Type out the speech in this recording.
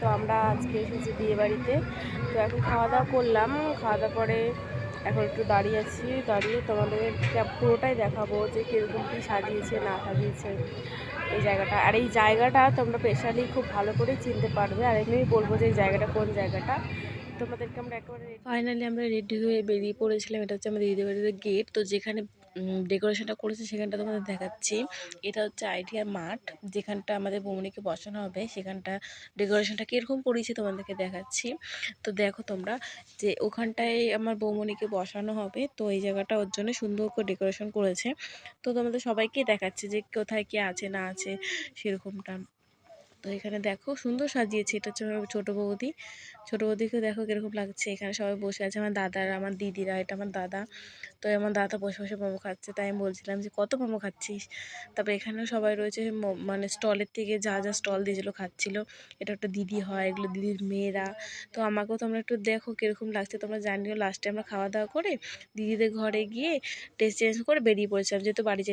তো আমরা আজকে এসেছি বিয়েবাড়িতে। তো এখন খাওয়া দাওয়া করলাম, খাওয়া দাওয়া পরে এখন একটু দাঁড়িয়ে আছি, দাঁড়িয়ে তোমাদের পুরোটাই দেখাবো যে কীরকম কী সাজিয়েছে না সাজিয়েছে এই জায়গাটা। আর এই জায়গাটা তোমরা স্পেশালি খুব ভালো করে চিনতে পারবে, আর এমনি বলবো যে এই জায়গাটা কোন জায়গাটা। তোমাদেরকে আমরা একেবারে ফাইনালি আমরা রেডি হয়ে বেরিয়ে পড়েছিলাম। এটা হচ্ছে আমাদের দিদির বাড়ির গেট। তো যেখানে ডেকোরেশনটা করেছে সেখানটা তোমাদের দেখাচ্ছি। এটা হচ্ছে আইডিয়া মাঠ, যেখানটা আমাদের বৌমনিকে বসানো হবে সেখানটা ডেকোরেশনটা কীরকম করেছি তোমাদেরকে দেখাচ্ছি। তো দেখো তোমরা যে ওখানটায় আমার বৌমনিকে বসানো হবে, তো এই জায়গাটা ওর জন্য সুন্দর করে ডেকোরেশন করেছে। তো তোমাদের সবাইকে দেখাচ্ছি যে কোথায় কি আছে না আছে সেরকমটা। তো এখানে দেখো সুন্দর সাজিয়েছে। এটা হচ্ছে আমার ছোটো বৌদি, ছোটো বৌদিকে দেখো কীরকম লাগছে। এখানে সবাই বসে আছে, আমার দাদারা, আমার দিদিরা, এটা আমার দাদা। তো আমার দাদা বসে বসে মোমো খাচ্ছে, তাই আমি বলছিলাম যে কত মোমো খাচ্ছিস। তারপরে এখানেও সবাই রয়েছে, মানে স্টলের থেকে যা যা স্টল দিয়েছিলো খাচ্ছিলো। এটা একটা দিদি হয়, এগুলো দিদির মেয়েরা। তো আমাকেও তোমরা একটু দেখো কীরকম লাগছে তোমরা জানিও। লাস্টে আমরা খাওয়া দাওয়া করে দিদিদের ঘরে গিয়ে ড্রেস চেঞ্জ করে বেরিয়ে পড়েছিলাম, যেহেতু বাড়ি যেতে